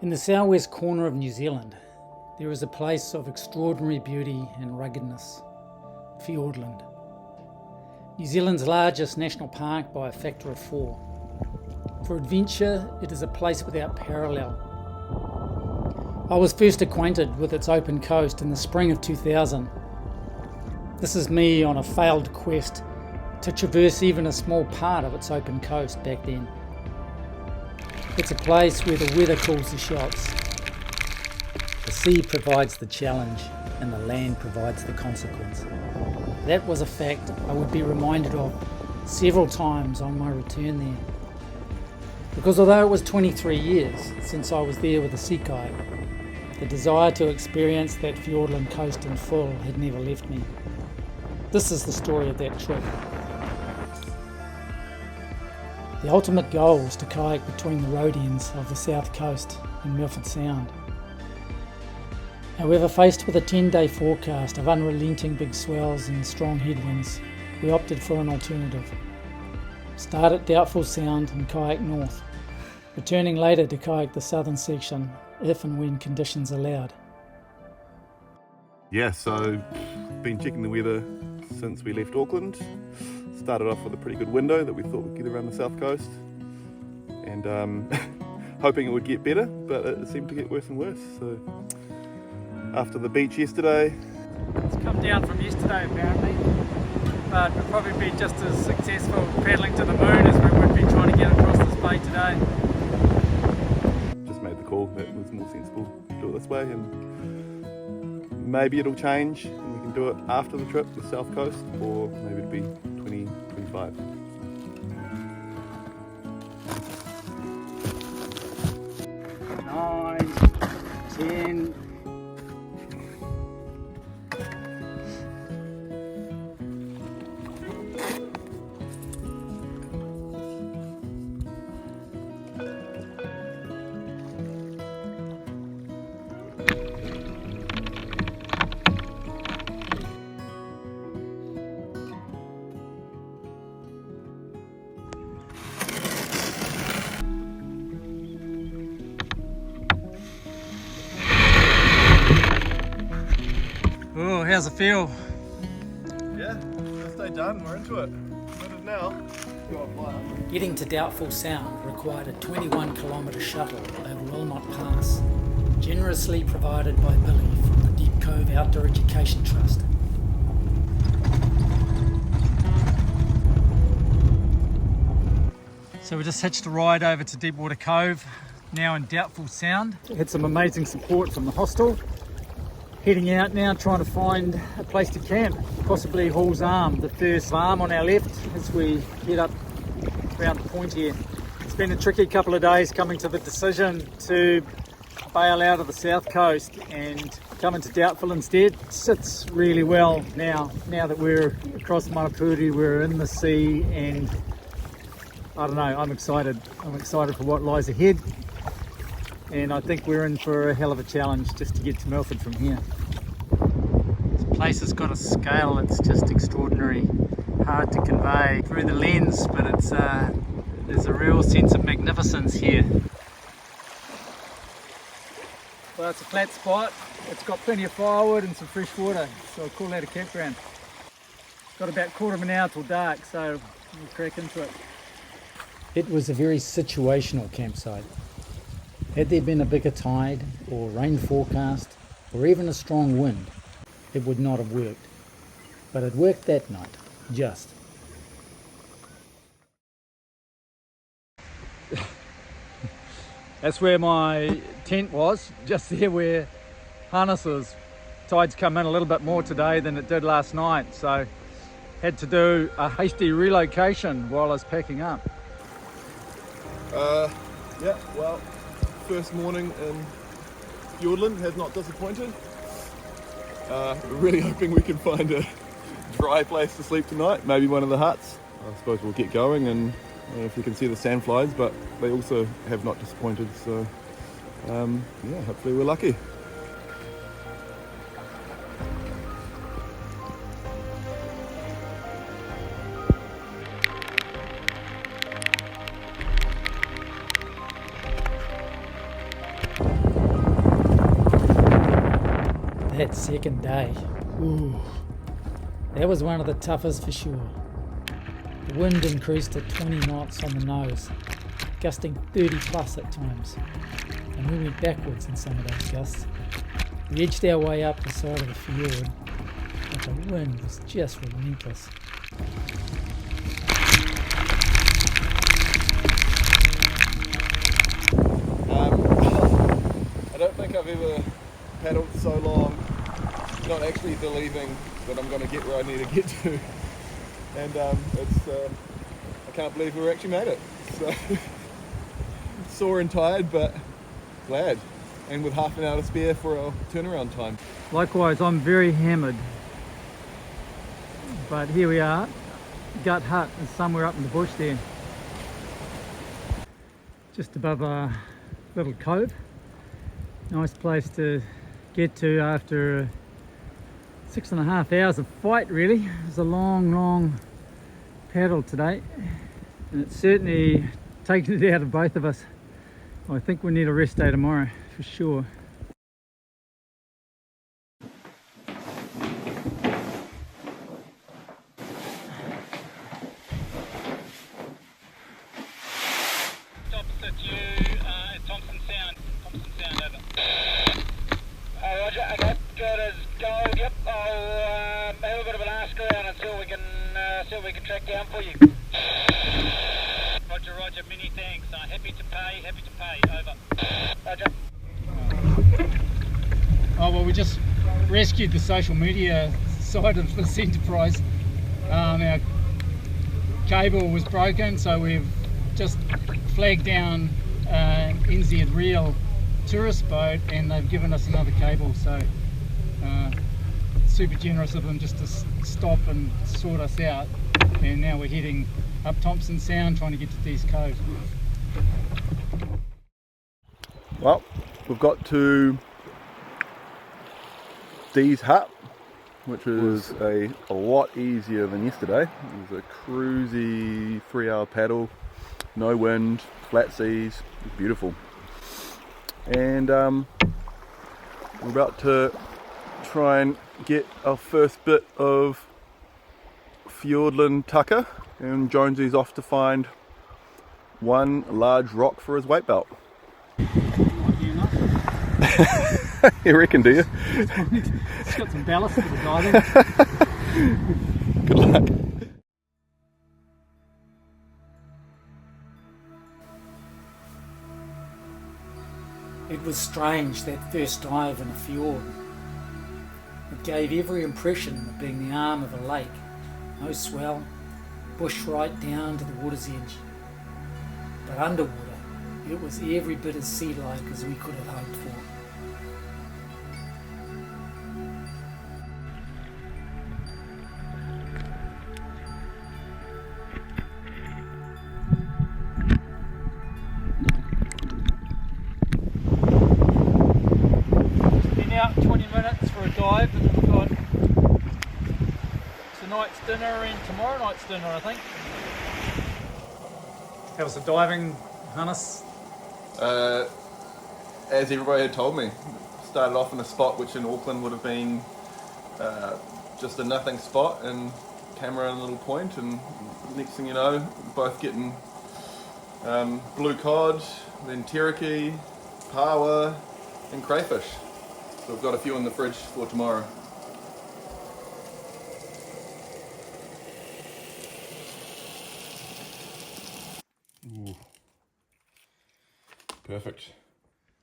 In the southwest corner of New Zealand, there is a place of extraordinary beauty and ruggedness, Fiordland. New Zealand's largest national park by a factor of 4. For adventure, it is a place without parallel. I was first acquainted with its open coast in the spring of 2000. This is me on a failed quest to traverse even a small part of its open coast back then. It's a place where the weather calls the shots. The sea provides the challenge and the land provides the consequence. That was a fact I would be reminded of several times on my return there. Because although it was 23 years since I was there with a sea kayak, the desire to experience that Fiordland Coast in full had never left me. This is the story of that trip. The ultimate goal was to kayak between the road ends of the South Coast and Milford Sound. However, faced with a 10-day forecast of unrelenting big swells and strong headwinds, we opted for an alternative. Start at Doubtful Sound and kayak north, returning later to kayak the southern section if and when conditions allowed. Yeah, so been checking the weather since we left Auckland. Started off with a pretty good window that we thought we'd get around the south coast, and hoping it would get better, but it seemed to get worse and worse. So after the beach yesterday, It's come down from yesterday apparently, but we'll probably be just as successful paddling to the moon as we would be trying to get across this bay today. just made the call that it was more sensible to do it this way, and maybe it'll change and we can do it after the trip to the south coast, or maybe it'll be 2025. Nine, 10. Oh, how's it feel? Yeah, first day done, we're into it. Committed now. Getting to Doubtful Sound required a 21-kilometre shuttle over Wilmot Pass, generously provided by Billy from the Deep Cove Outdoor Education Trust. So we just hitched a ride over to Deepwater Cove, now in Doubtful Sound. Had some amazing support from the hostel. Heading out now, trying to find a place to camp, possibly Hall's Arm, the first arm on our left as we head up around the point here. It's been a tricky couple of days coming to the decision to bail out of the south coast and come into Doubtful instead. It sits really well now that we're across Manapuri, we're in the sea, and I don't know, I'm excited. I'm excited for what lies ahead. And I think we're in for a hell of a challenge just to get to Milford from here. This place has got a scale that's just extraordinary, hard to convey through the lens, but there's a real sense of magnificence here. Well, it's a flat spot, it's got plenty of firewood and some fresh water, so I'll call that a campground. Got about a quarter of an hour till dark, so we'll crack into it. It was a very situational campsite. Had there been a bigger tide, or rain forecast, or even a strong wind, it would not have worked. But it worked that night, just. That's where my tent was, just there where harness was. Tide's come in a little bit more today than it did last night, so had to do a hasty relocation while I was packing up. Yeah, well, first morning in Fiordland has not disappointed. We're really hoping we can find a dry place to sleep tonight, maybe one of the huts. I suppose we'll get going, and I don't know if you can see the sandflies, but they also have not disappointed, so yeah, hopefully we're lucky. That second day, ooh, that was one of the toughest for sure. The wind increased to 20 knots on the nose, gusting 30 plus at times, and we went backwards in some of those gusts. We edged our way up the side of the fjord, but the wind was just relentless. I don't think I've ever paddled so long, not actually believing that I'm going to get where I need to get to. And I can't believe we actually made it. So sore and tired, but glad. And with half an hour to spare for our turnaround time. Likewise, I'm very hammered. But here we are. Gut Hut is somewhere up in the bush there. Just above a little cove. Nice place to get to after 6.5 hours of fight, really. It was a long paddle today, and it's certainly taken it out of both of us. I think we need a rest day tomorrow for sure. Opposite you at Thompson Sound. Thompson Sound, over. Roger, okay, good as gold, yep. I'll have a bit of an ask around and see what we can track down for you. Roger, many thanks. Happy to pay, over. Roger. Oh well, we just rescued the social media side of this enterprise. Our cable was broken, so we've just flagged down NZ Real tourist boat, and they've given us another cable, so super generous of them just to stop and sort us out. And now we're heading up Thompson Sound, trying to get to Dees Cove. Well, we've got to Dees Hut, which was a lot easier than yesterday. It was a cruisy 3-hour paddle, no wind, flat seas, it was beautiful. And we're about to try and get our first bit of Fiordland tucker, and Jonesy's off to find one large rock for his weight belt. Might be enough. You reckon, do you? It's got some ballast for the diving. Good luck. It was strange, that first dive in a fjord. It gave every impression of being the arm of a lake. No swell, bush right down to the water's edge. But underwater, it was every bit as sea-like as we could have hoped for. Been out 20 minutes for a dive, and we've got tonight's dinner and tomorrow night's dinner, I think. How was the diving, Hannes? As everybody had told me, started off in a spot which in Auckland would have been just a nothing spot, and camera and a little point, and next thing you know, both getting blue cod, then teriyaki, pawa, and crayfish. So we've got a few in the fridge for tomorrow. Ooh. Perfect.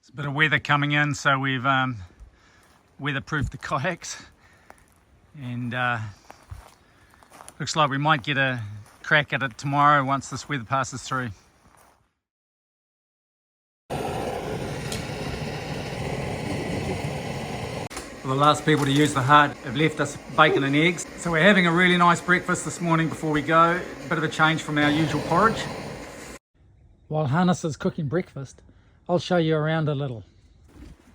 There's a bit of weather coming in, so we've weatherproofed the kayaks, and looks like we might get a crack at it tomorrow once this weather passes through. Well, the last people to use the hut have left us bacon and eggs, so we're having a really nice breakfast this morning before we go. A bit of a change from our usual porridge. While Hannes is cooking breakfast, I'll show you around a little.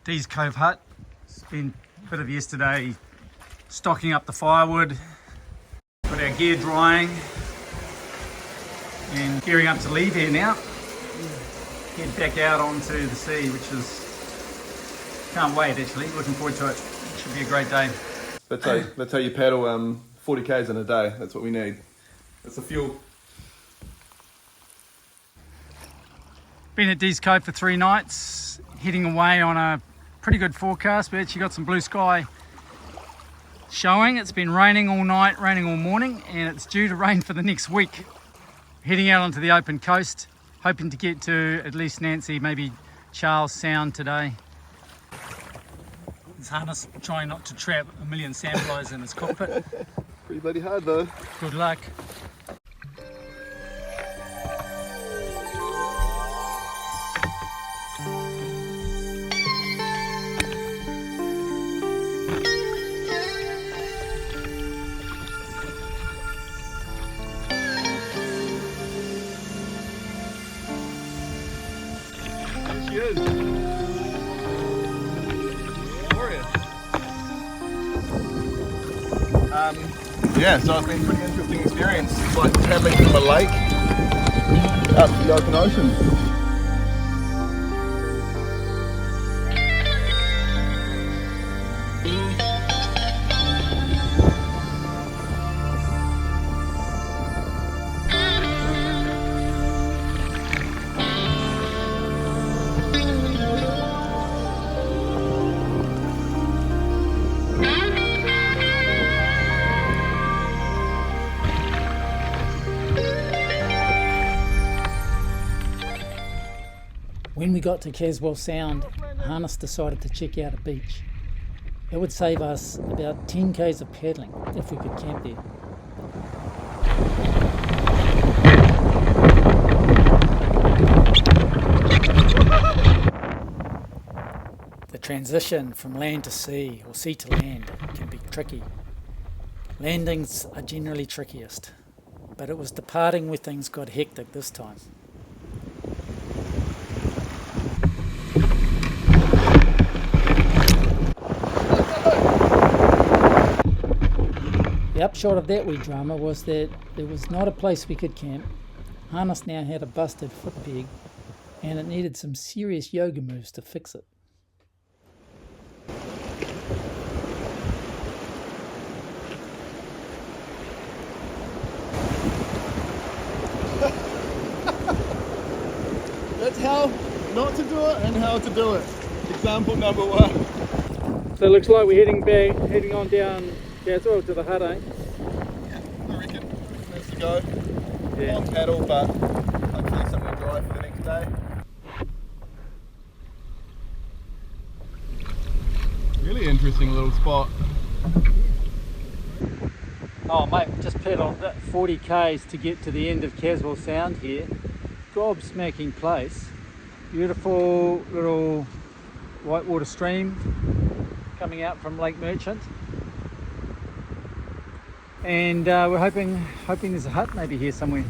Dees Cove hut. Spent a bit of yesterday stocking up the firewood, got our gear drying, and gearing up to leave here now. Head back out onto the sea, which is, can't wait actually, looking forward to it. Should be a great day. That's how you paddle 40 k's in a day. That's what we need. That's the fuel. Been at Dees Cove for 3 nights, heading away on a pretty good forecast. We actually got some blue sky showing. It's been raining all night, raining all morning, and it's due to rain for the next week. Heading out onto the open coast, hoping to get to at least Nancy, maybe Caswell Sound today. This harness trying not to trap a million sandflies in its cockpit. Pretty bloody hard though. Good luck. There she is. Glorious. Yeah, so it's been a pretty interesting experience. It's like paddling from a lake up to the open ocean. When we got to Caswell Sound, Harness decided to check out a beach. It would save us about 10 k's of paddling if we could camp there. The transition from land to sea or sea to land can be tricky. Landings are generally trickiest, but it was departing where things got hectic this time. The upshot of that wee drama was that there was not a place we could camp. Harness now had a busted foot peg, and it needed some serious yoga moves to fix it. That's how not to do it and how to do it. Example number 1. So it looks like we're heading on down Caswell to the hut, eh? Yeah, I reckon. That's the go. Yeah. Long paddle, but hopefully something dry for the next day. Really interesting little spot. Oh mate, just paddled 40 k's to get to the end of Caswell Sound here. Gobsmacking place. Beautiful little whitewater stream coming out from Lake Merchant. And we're hoping there's a hut maybe here somewhere.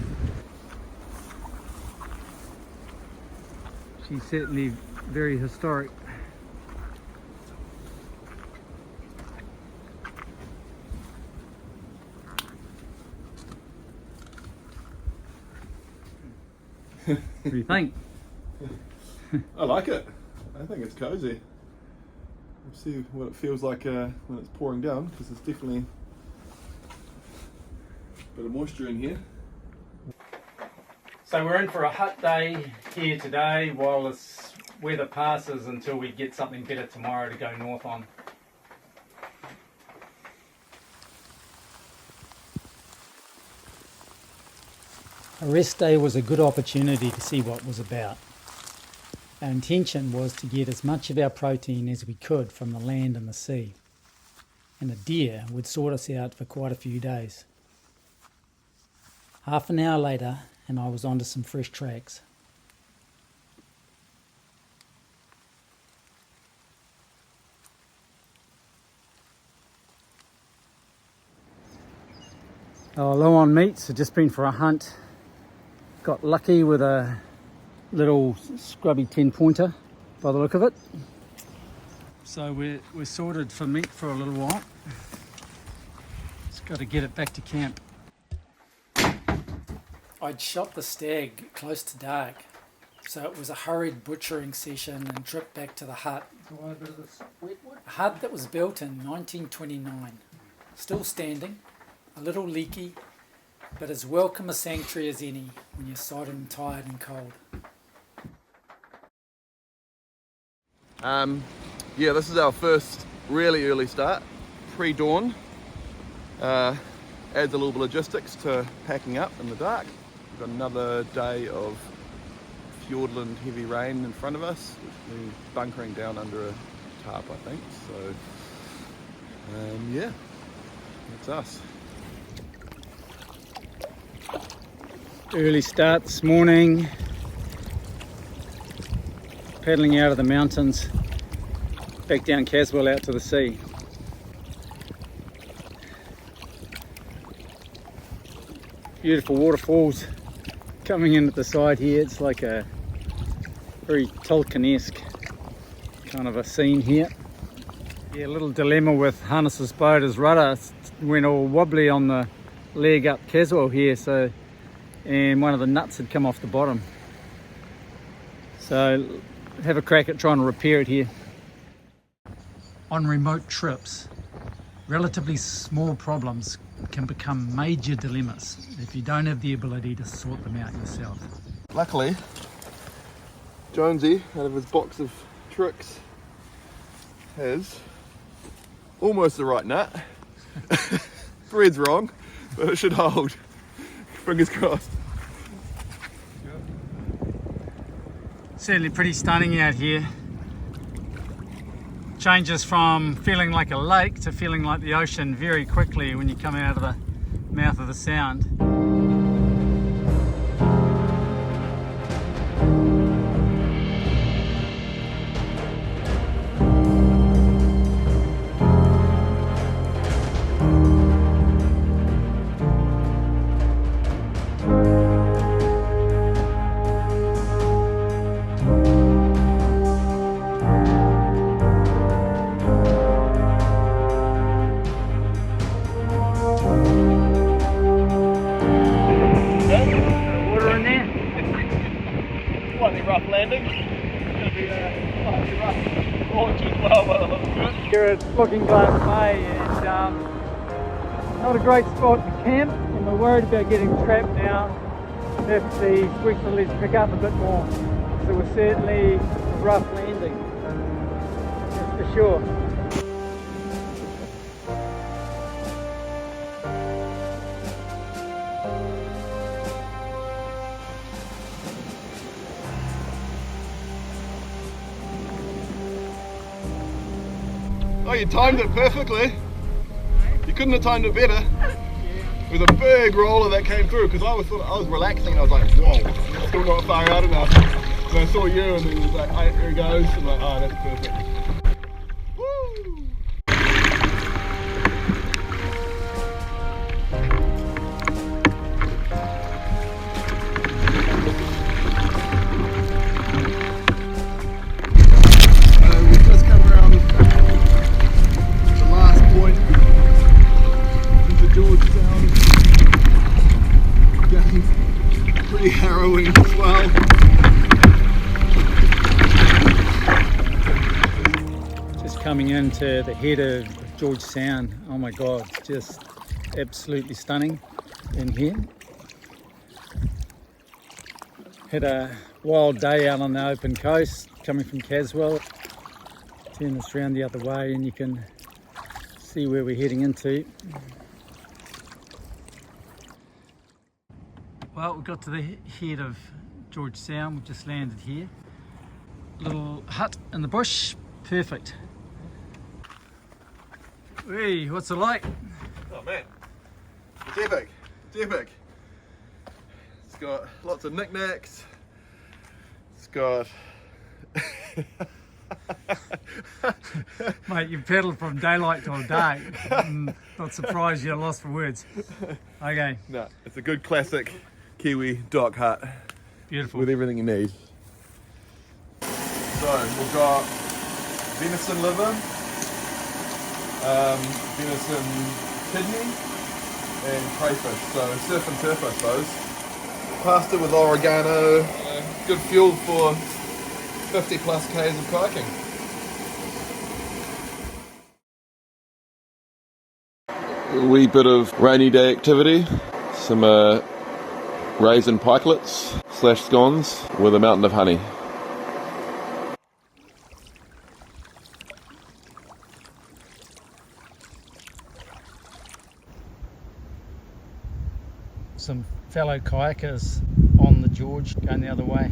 She's certainly very historic. What do you think? I like it. I think it's cozy. We'll see what it feels like when it's pouring down, because there's definitely a bit of moisture in here. So we're in for a hut day here today while this weather passes until we get something better tomorrow to go north on. A rest day was a good opportunity to see what was about. Our intention was to get as much of our protein as we could from the land and the sea, and a deer would sort us out for quite a few days. Half an hour later and I was onto some fresh tracks. Oh, low on meat, so just been for a hunt. Got lucky with a little scrubby 10-pointer by the look of it. So we're sorted for meat for a little while. Just got to get it back to camp. I'd shot the stag close to dark, So it was a hurried butchering session and trip back to the hut. A hut that was built in 1929. Still standing, a little leaky, but as welcome a sanctuary as any when you're sodden, tired and cold. Yeah, this is our first really early start, pre-dawn. Adds a little bit of logistics to packing up in the dark. We've got another day of Fiordland heavy rain in front of us, which means bunkering down under a tarp, I think. So, yeah, that's us. Early start this morning, paddling out of the mountains, back down Caswell out to the sea. Beautiful waterfalls coming in at the side here. It's like a very Tolkien-esque kind of a scene here. Yeah, a little dilemma with Harness's boat as rudder. It went all wobbly on the leg up Caswell here, and one of the nuts had come off the bottom. So have a crack at trying to repair it here. On remote trips, relatively small problems can become major dilemmas if you don't have the ability to sort them out yourself. Luckily, Jonesy, out of his box of tricks, has almost the right nut. Thread's wrong, but it should hold. Fingers crossed. Certainly pretty stunning out here. Changes from feeling like a lake to feeling like the ocean very quickly when you come out of the mouth of the sound. Rough landing. It's going to be slightly rough launch as well, but it looks good. Here at Looking Glass Bay, and not a great spot to camp, and we're worried about getting trapped now if the squeaks and leads pick up a bit more. So we're certainly a rough landing, that's for sure. Oh, you timed it perfectly. You couldn't have timed it better. It was a big roller that came through because I was relaxing and I was like, whoa, still not far out enough. And I saw you and then it was like, oh, here he goes. I'm like, oh, that's perfect. Woo! We've just come around the last point into George Sound. Again, pretty harrowing as well. Just coming into the head of George Sound, oh my god, just absolutely stunning in here. Had a wild day out on the open coast coming from Caswell. Turn this around the other way and you can see where we're heading into. Well, we got to the head of George Sound. We've just landed here. Little hut in the bush, perfect. Hey, what's it like? Oh man, it's epic, it's epic. It's got lots of knickknacks. It's got... Mate, you've paddled from daylight till dark. I'm not surprised you're lost for words. Okay. No, it's a good classic Kiwi dock hut. Beautiful. With everything you need. So we've got venison liver, venison kidney, and crayfish. So surf and turf, I suppose. pasta with oregano. Good fuel for 50 plus k's of kayaking. A wee bit of rainy day activity. Some raisin pikelets / scones with a mountain of honey. Some fellow kayakers on the George going the other way.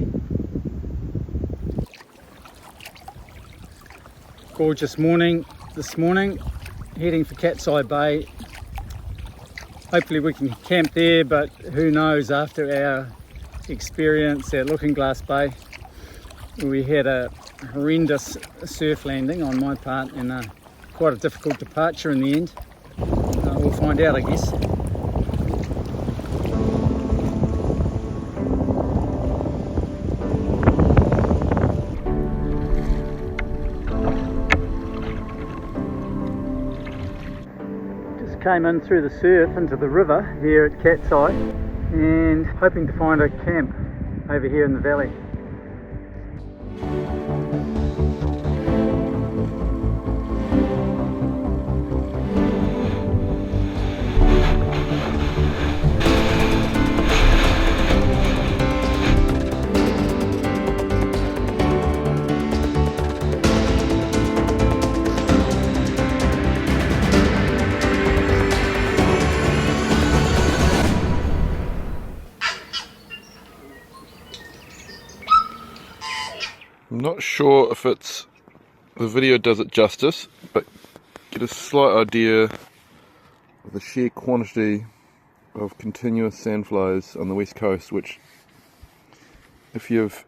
Gorgeous morning this morning, heading for Catseye Bay. Hopefully we can camp there, but who knows, after our experience at Looking Glass Bay. We had a horrendous surf landing on my part and quite a difficult departure in the end. We'll find out, I guess. Came in through the surf into the river here at Catseye and hoping to find a camp over here in the valley. I'm not sure if the video does it justice, but get a slight idea of the sheer quantity of continuous sandflies on the west coast, which if you've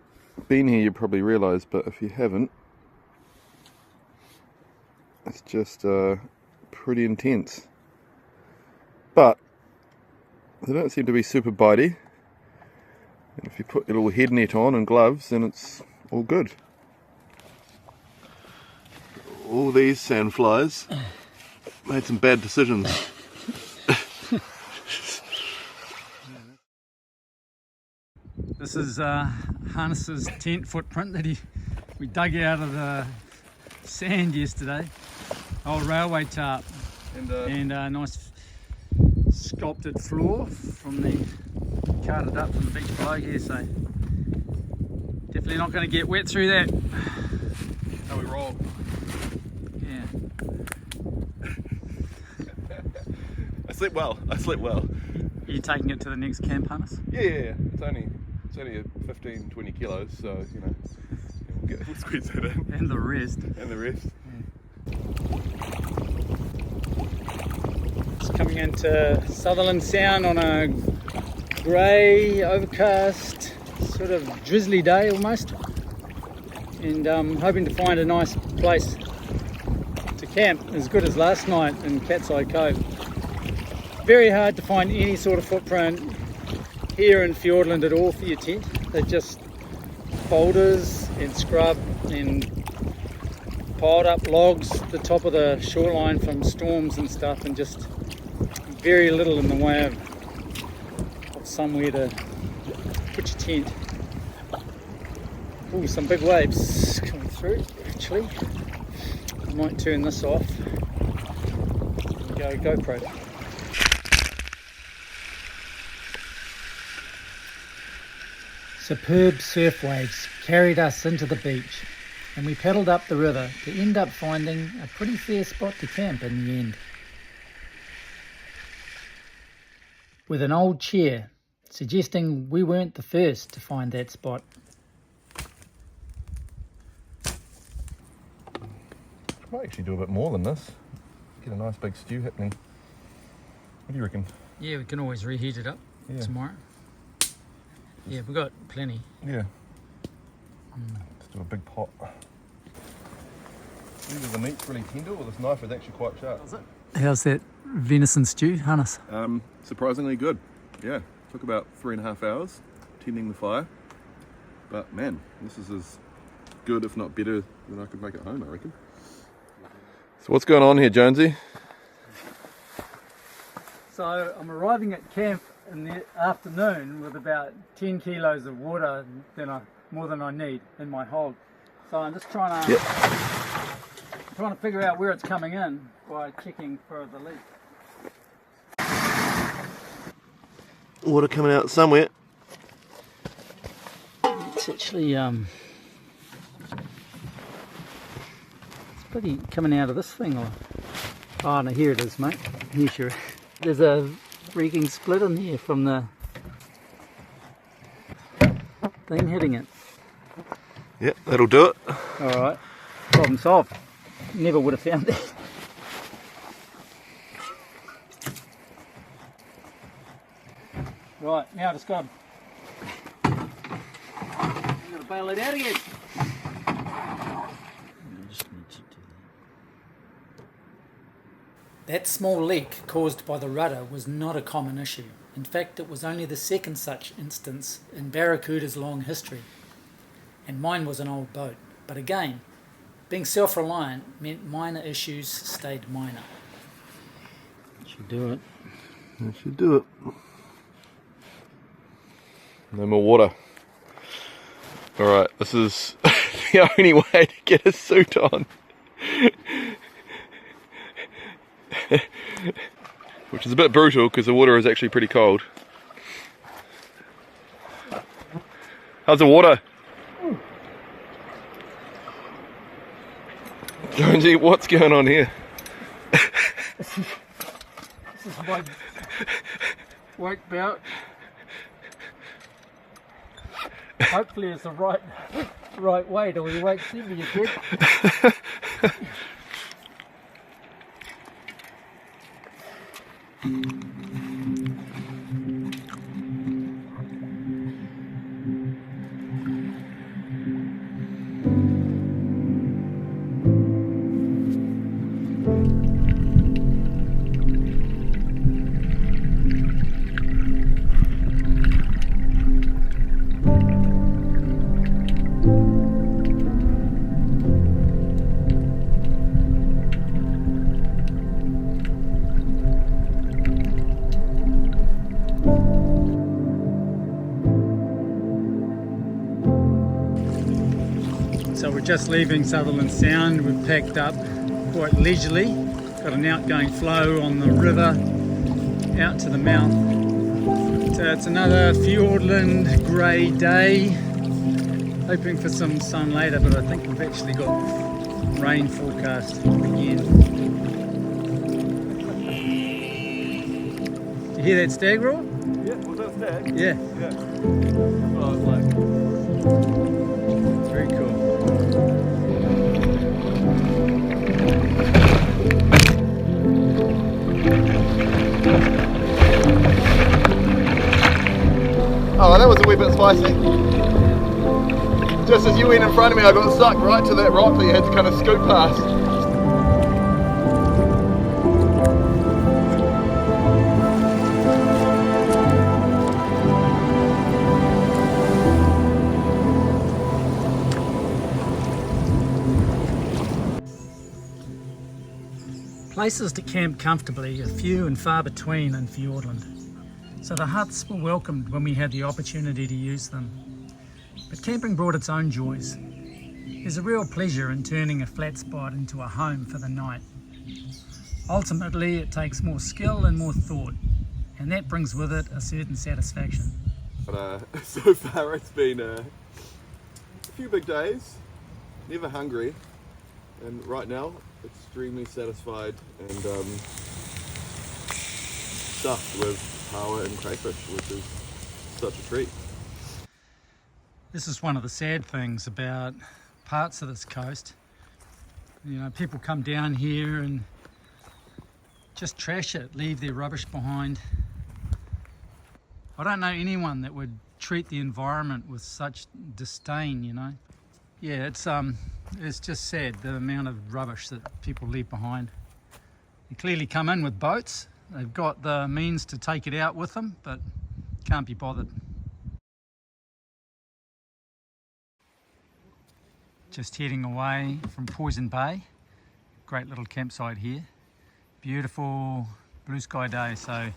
been here you probably realise, but if you haven't, it's just pretty intense. But they don't seem to be super bitey, and if you put your little head net on and gloves, then it's all good. All these sandflies made some bad decisions. This is Hannes's tent footprint that we dug out of the sand yesterday. Old railway tarp and a nice sculpted floor from the carted up from the beach below here, so definitely not going to get wet through that. How we roll. Yeah. I slept well. Are you taking it to the next camp, Hannes? Yeah. It's only 15-20 kilos, so you know we'll squeeze that in. And the rest. It's coming into Sutherland Sound on a grey, overcast, sort of drizzly day almost, and hoping to find a nice place to camp as good as last night in Catseye Cove. Very hard to find any sort of footprint here in Fiordland at all for your tent. They're just boulders and scrub and piled up logs at the top of the shoreline from storms and stuff, and just very little in the way of somewhere to put your tent. Ooh, some big waves coming through actually. I might turn this off and go GoPro. Superb surf waves carried us into the beach, and we paddled up the river to end up finding a pretty fair spot to camp in the end. With an old chair, suggesting we weren't the first to find that spot. Might actually do a bit more than this. Get a nice big stew happening. What do you reckon? Yeah, we can always reheat it up tomorrow. Yeah, we've got plenty. Yeah. Let's do a big pot. Either the meat's really tender or this knife is actually quite sharp. Is it? How's that venison stew, Hannes? Surprisingly good. Yeah, took about 3.5 hours tending the fire. But man, this is as good, if not better, than I could make at home, I reckon. So what's going on here, Jonesy? So I'm arriving at camp in the afternoon with about 10 kilos of water more than I need in my hold. So I'm just trying to figure out where it's coming in by checking for the leak. Water coming out somewhere. It's actually it's bloody coming out of this thing. Oh no, here it is, mate. Here, sure. There's a freaking split in here from the thing hitting it. Yep, that'll do it. Alright, problem solved. Never would have found that. Right, now just got to bail it out again. That small leak caused by the rudder was not a common issue. In fact, it was only the second such instance in Barracuda's long history. And mine was an old boat. But again, being self-reliant meant minor issues stayed minor. Should do it. That should do it. No more water. Alright, this is the only way to get a suit on. Which is a bit brutal because the water is actually pretty cold. How's the water? Jonesy, what's going on here? This is my white belt. Hopefully it's the right way till we wake see me again. So we're just leaving Sutherland Sound. We've packed up quite leisurely. Got an outgoing flow on the river out to the mouth. So it's another Fiordland grey day. Hoping for some sun later, but I think we've actually got rain forecast again. Did you hear that stag roar? Yeah, was that stag? Yeah. Yeah. That's what I was like. Very cool. Oh, that was a wee bit spicy. Just as you went in front of me, I got sucked right to that rock that you had to kind of scoot past. Places to camp comfortably are few and far between in Fiordland, so the huts were welcomed when we had the opportunity to use them. But camping brought its own joys. There's a real pleasure in turning a flat spot into a home for the night. Ultimately, it takes more skill and more thought, and that brings with it a certain satisfaction. But so far it's been a few big days, never hungry, and right now extremely satisfied and stuffed with power and crayfish, which is such a treat. This is one of the sad things about parts of this coast. You know, people come down here and just trash it, leave their rubbish behind. I don't know anyone that would treat the environment with such disdain, you know. Yeah, it's just sad, the amount of rubbish that people leave behind. They clearly come in with boats. They've got the means to take it out with them, but can't be bothered. Just heading away from Poison Bay. Great little campsite here. Beautiful blue sky day, so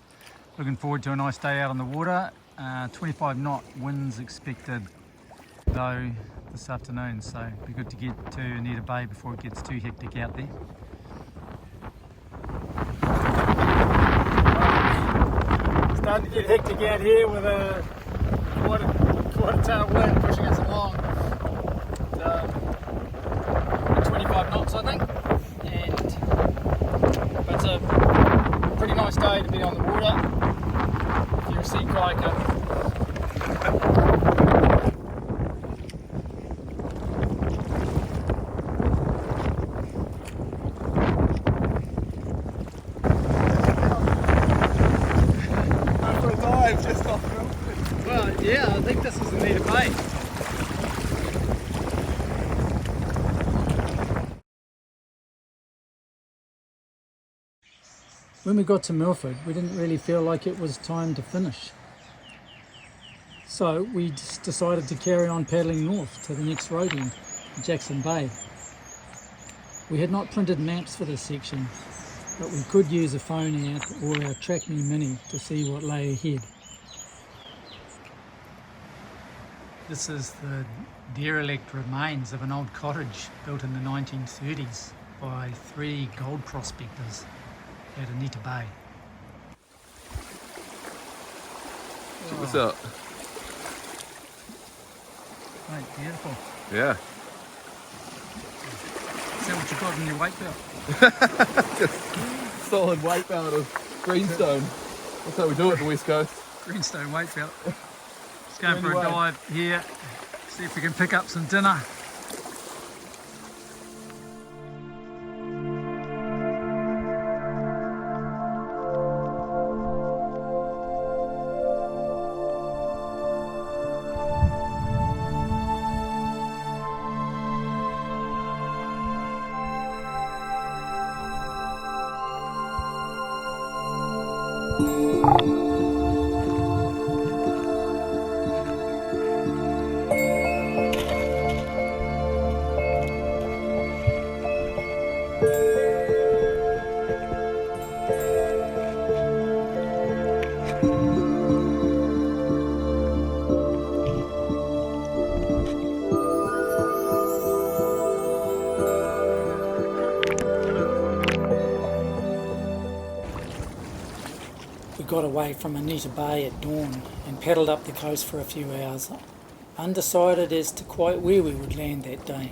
Looking forward to a nice day out on the water. 25 knot winds expected though this afternoon, so it'll be good to get to Anita Bay before it gets too hectic out there. Starting to get hectic out here with a quarter tail wind pushing us along. 25 knots I think, but it's a pretty nice day to be on the water if you're a sea kayaker. After a dive just off Milford. Well, yeah, I think this is Anita Bay. When we got to Milford, we didn't really feel like it was time to finish. So we just decided to carry on paddling north to the next road end, Jackson Bay. We had not printed maps for this section, but we could use a phone app or our TrackMe Mini to see what lay ahead. This is the derelict remains of an old cottage built in the 1930s by 3 gold prospectors at Anita Bay. Check this out. Right, beautiful. Yeah. Is that what you got in your weight belt? Just solid weight belt of greenstone. That's how we do it at the West Coast. Greenstone weight belt. Just going for a dive here, see if we can pick up some dinner. We got away from Anita Bay at dawn and paddled up the coast for a few hours, undecided as to quite where we would land that day.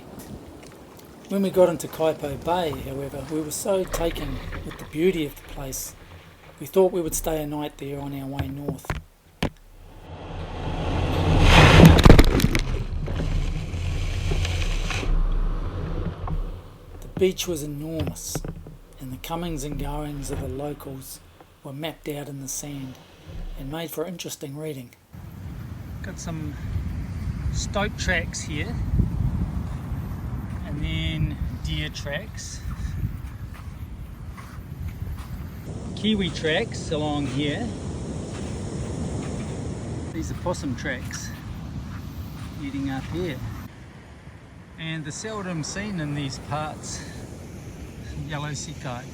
When we got into Kaipo Bay, however, we were so taken with the beauty of the place, we thought we would stay a night there on our way north. The beach was enormous, and the comings and goings of the locals were mapped out in the sand and made for interesting reading. Got some stoat tracks here, and then deer tracks, kiwi tracks along here. These are possum tracks leading up here, and the seldom seen in these parts yellow sea kayak.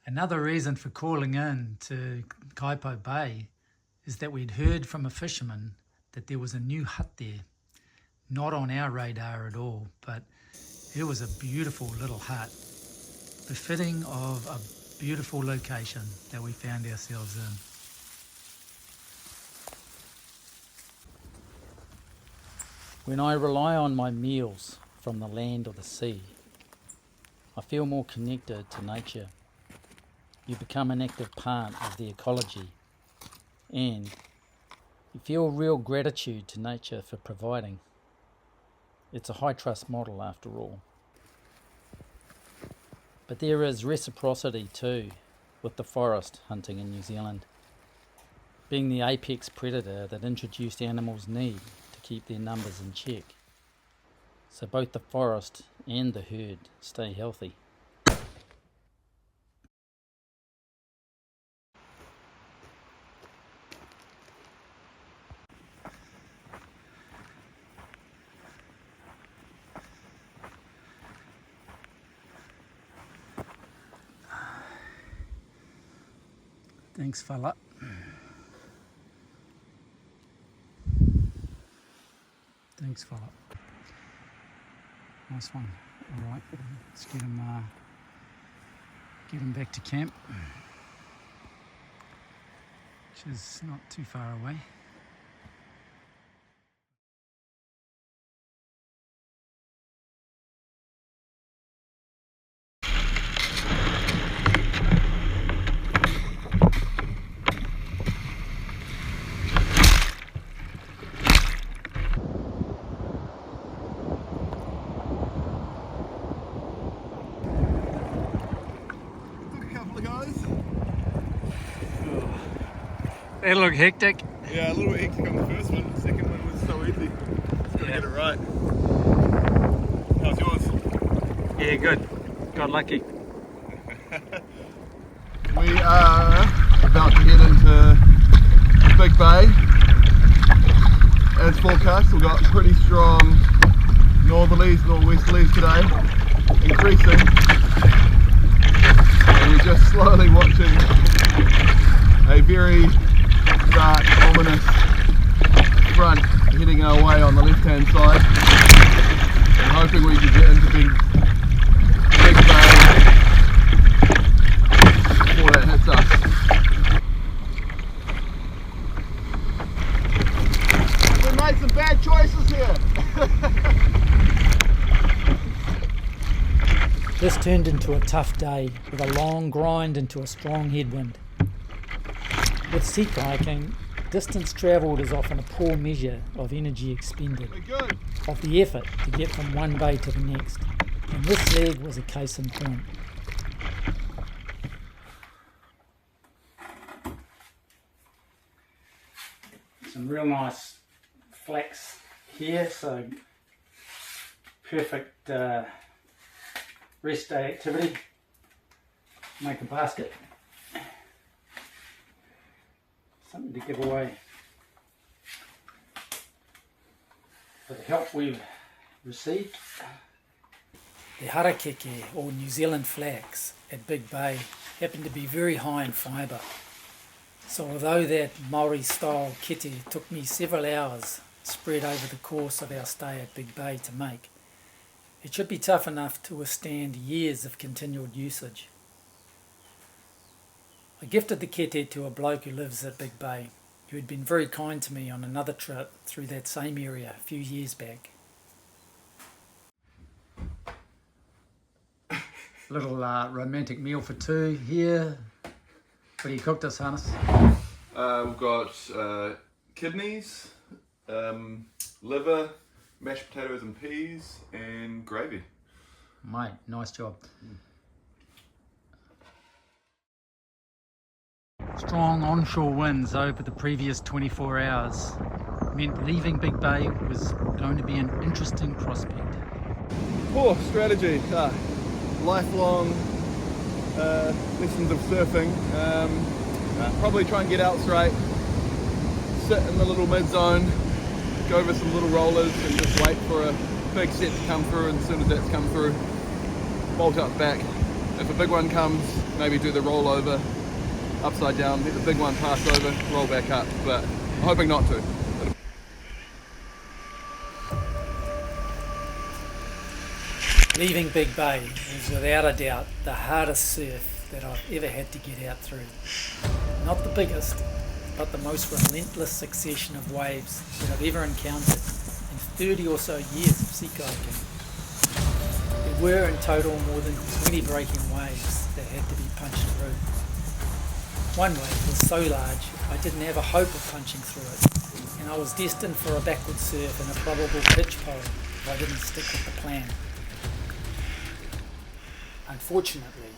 Another reason for calling in to Kaipo Bay is that we'd heard from a fisherman that there was a new hut there. Not on our radar at all, but it was a beautiful little hut, befitting of a beautiful location that we found ourselves in. When I rely on my meals from the land or the sea, I feel more connected to nature. You become an active part of the ecology, and you feel real gratitude to nature for providing. It's a high trust model after all. But there is reciprocity too with the forest hunting in New Zealand, being the apex predator that introduced animals need to keep their numbers in check, so both the forest and the herd stay healthy. Thanks, fella. Thanks, fella. Nice one. All right, let's get him back to camp, which is not too far away. It looked hectic. Yeah, a little bit hectic on the first one. The second one was so easy. Just gotta get it right. How's yours? Yeah, good. Got lucky. We are about to head into Big Bay. As forecast, we've got pretty strong northerlies, northwesterlies today, increasing. And we're just slowly watching a very dark, ominous front heading our way on the left hand side, and hoping we can get into Big Bay before that hits us. We made some bad choices here. This turned into a tough day with a long grind into a strong headwind. With sea kayaking, distance travelled is often a poor measure of energy expended, of the effort to get from one bay to the next, and this leg was a case in point. Some real nice flax here, so perfect rest day activity. Make a basket. Something to give away for the help we've received. The harakeke, or New Zealand flax, at Big Bay happened to be very high in fibre. So although that Maori style kete took me several hours spread over the course of our stay at Big Bay to make, it should be tough enough to withstand years of continued usage. I gifted the kete to a bloke who lives at Big Bay, who had been very kind to me on another trip through that same area a few years back. Little romantic meal for two here. What do you cooked us, Hannes? We've got kidneys, liver, mashed potatoes and peas, and gravy. Mate, nice job. Strong onshore winds over the previous 24 hours meant leaving Big Bay was going to be an interesting prospect. Poor strategy. Lifelong lessons of surfing. Probably try and get out straight, sit in the little mid-zone, go over some little rollers and just wait for a big set to come through, and as soon as that's come through, bolt up back. If a big one comes, maybe do the rollover upside down, let the big one pass over, roll back up, but I'm hoping not to. Leaving Big Bay was without a doubt the hardest surf that I've ever had to get out through. Not the biggest, but the most relentless succession of waves that I've ever encountered in 30 or so years of sea kayaking. There were in total more than 20 breaking waves that had to be punched through. One wave was so large I didn't have a hope of punching through it, and I was destined for a backward surf and a probable pitch pole if I didn't stick with the plan. Unfortunately,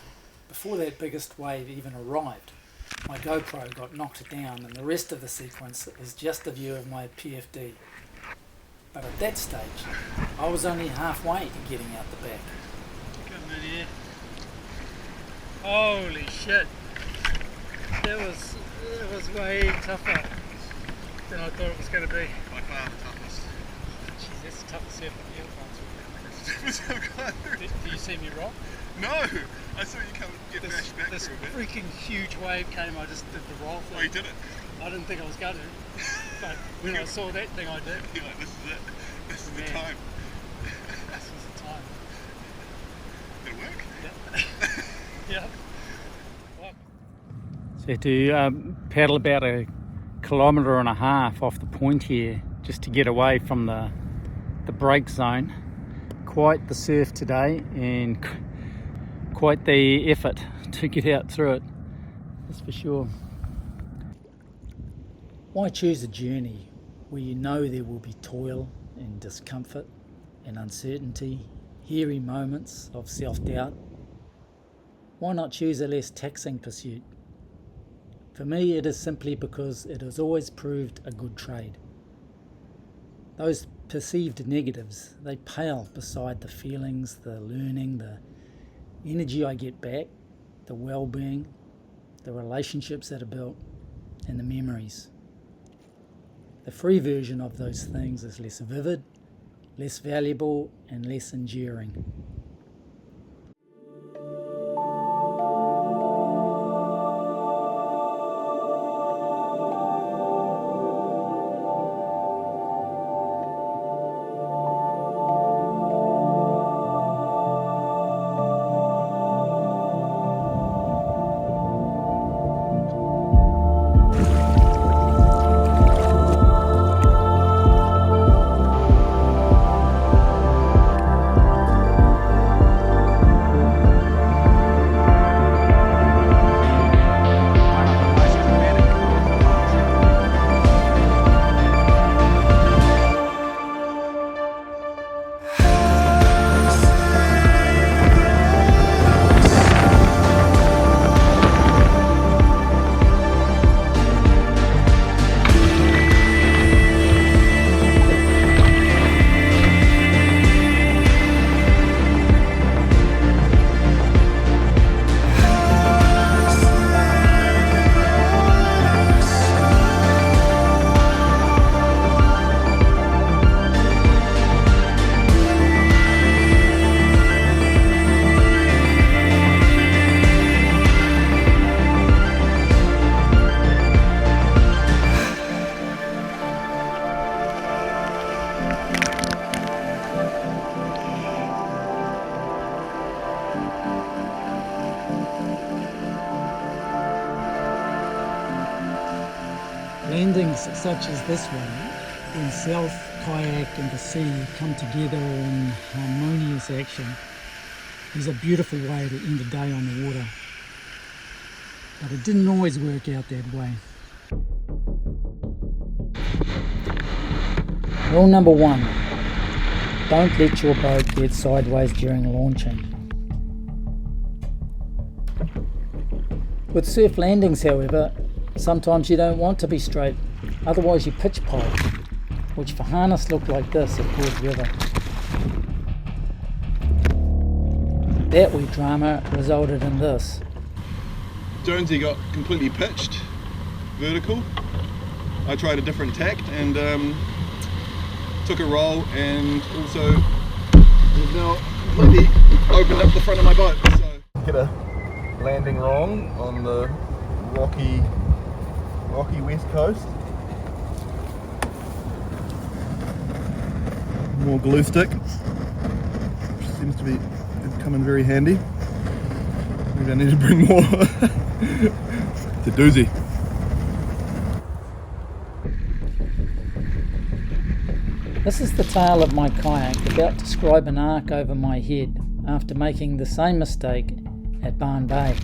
before that biggest wave even arrived, my GoPro got knocked down and the rest of the sequence is just a view of my PFD. But at that stage, I was only halfway to getting out the back. Come in here. Holy shit. That was way tougher than I thought it was going to be. By far the toughest. Jeez, that's the toughest surf I've ever gone through. Do you see me rock? No, I saw you come get bashed back This for a bit. freaking huge wave came, I just did the roll thing. Oh, you did it? I didn't think I was going to, but when I saw that thing I did. You're like, this is it. This is the Man. time. This was the time. Did it work? Yeah. Well, So to paddle about 1.5 kilometres off the point here just to get away from the break zone. Quite the surf today and quite the effort to get out through it, that's for sure. Why choose a journey where you know there will be toil and discomfort and uncertainty, hairy moments of self-doubt? Why not choose a less taxing pursuit? For me, it is simply because it has always proved a good trade. Those perceived negatives, they pale beside the feelings, the learning, the energy I get back, the well-being, the relationships that are built, and the memories. The free version of those things is less vivid, less valuable, and less enduring. Landings such as this one, when south, kayak and the sea come together in harmonious action, is a beautiful way to end a day on the water. But it didn't always work out that way. Rule number 1, don't let your boat get sideways during launching. With surf landings, however, sometimes you don't want to be straight, otherwise you pitch pole, which for harness looked like this at Perth River. That wee drama resulted in this. Jonesy got completely pitched, vertical. I tried a different tact and took a roll, and also we've now completely opened up the front of my boat. So hit a landing wrong on the rocky west coast. More glue stick, which seems to be coming very handy. Maybe I need to bring more. It's a doozy. This is the tale of my kayak about to scribe an arc over my head after making the same mistake at Barn Bay.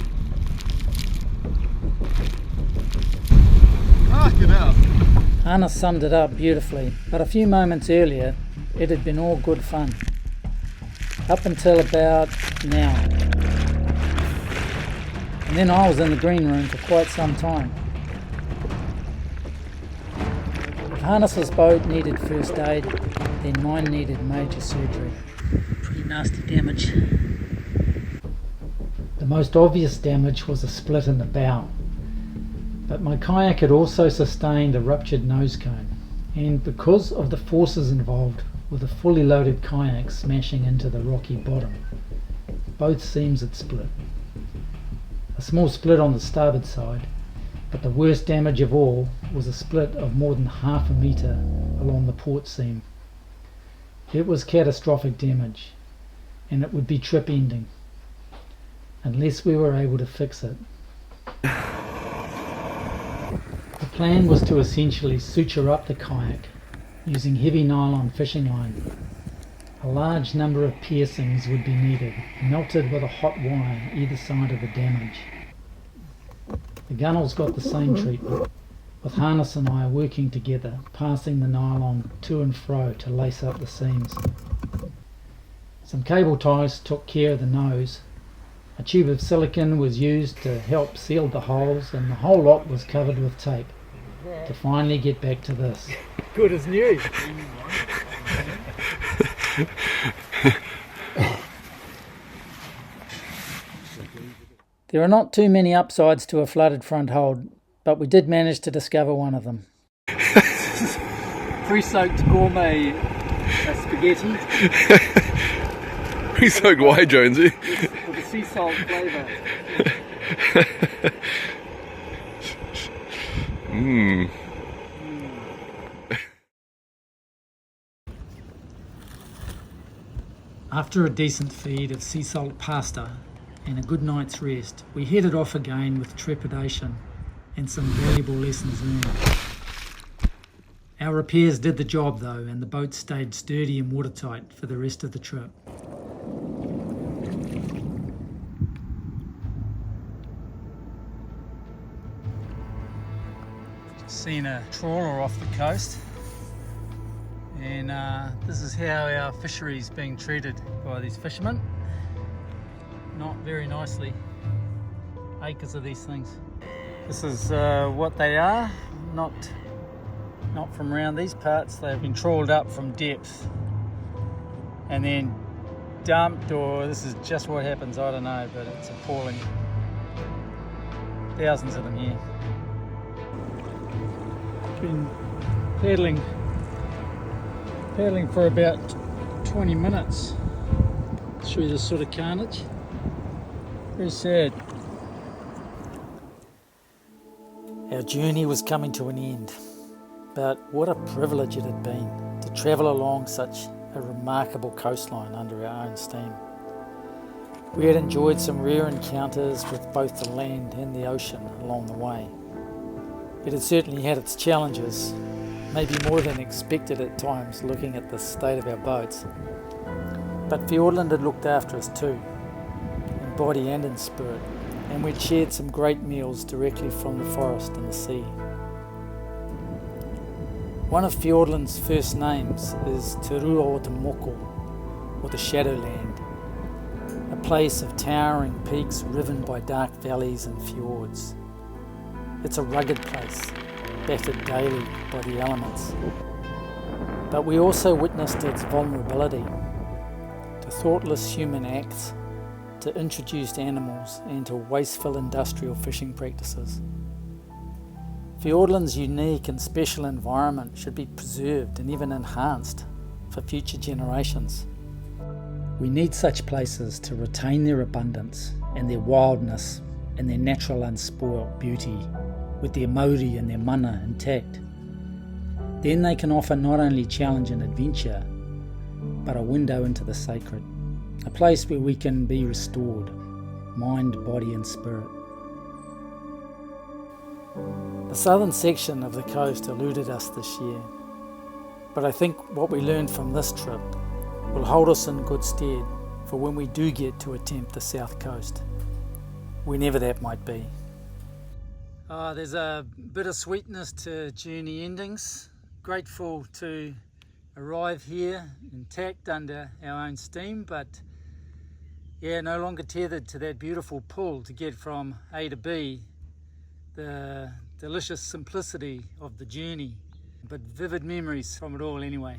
Get out. Anna summed it up beautifully, but a few moments earlier it had been all good fun. Up until about now. And then I was in the green room for quite some time. If Harness's boat needed first aid, then mine needed major surgery. Pretty nasty damage. The most obvious damage was a split in the bow. But my kayak had also sustained a ruptured nose cone, and because of the forces involved, with a fully loaded kayak smashing into the rocky bottom. Both seams had split. A small split on the starboard side, but the worst damage of all was a split of more than half a metre along the port seam. It was catastrophic damage, and it would be trip ending, unless we were able to fix it. The plan was to essentially suture up the kayak using heavy nylon fishing line. A large number of piercings would be needed, melted with a hot wire either side of the damage. The gunnels got the same treatment, with Harness and I working together, passing the nylon to and fro to lace up the seams. Some cable ties took care of the nose. A tube of silicone was used to help seal the holes, and the whole lot was covered with tape to finally get back to this. Good as new. There are not too many upsides to a flooded front hold, but we did manage to discover one of them. Pre-soaked gourmet spaghetti Pre-soaked why, Jonesy? with a sea salt flavour. Mmm. After a decent feed of sea salt pasta and a good night's rest, we headed off again with trepidation and some valuable lessons learned. Our repairs did the job though, and the boat stayed sturdy and watertight for the rest of the trip. Seen a trawler off the coast, and this is how our fishery's being treated by these fishermen. Not very nicely. Acres of these things. This is what they are, not from around these parts. They've been trawled up from depth and then dumped, or this is just what happens, I don't know, but it's appalling. Thousands of them here. Been paddling for about 20 minutes through this sort of carnage. Very sad. Our journey was coming to an end, but what a privilege it had been to travel along such a remarkable coastline under our own steam. We had enjoyed some rare encounters with both the land and the ocean along the way. It had certainly had its challenges, maybe more than expected at times looking at the state of our boats. But Fiordland had looked after us too, in body and in spirit, and we'd shared some great meals directly from the forest and the sea. One of Fiordland's first names is Te Rua o Te Moko, or the Shadowland, a place of towering peaks riven by dark valleys and fjords. It's a rugged place, battered daily by the elements. But we also witnessed its vulnerability to thoughtless human acts, to introduced animals, and to wasteful industrial fishing practices. Fiordland's unique and special environment should be preserved and even enhanced for future generations. We need such places to retain their abundance and their wildness and their natural unspoilt beauty, with their mauri and their mana intact. Then they can offer not only challenge and adventure, but a window into the sacred, a place where we can be restored, mind, body and spirit. The southern section of the coast eluded us this year, but I think what we learned from this trip will hold us in good stead for when we do get to attempt the south coast, whenever that might be. There's a bit of sweetness to journey endings. Grateful to arrive here intact under our own steam, but no longer tethered to that beautiful pull to get from A to B. The delicious simplicity of the journey, but vivid memories from it all anyway.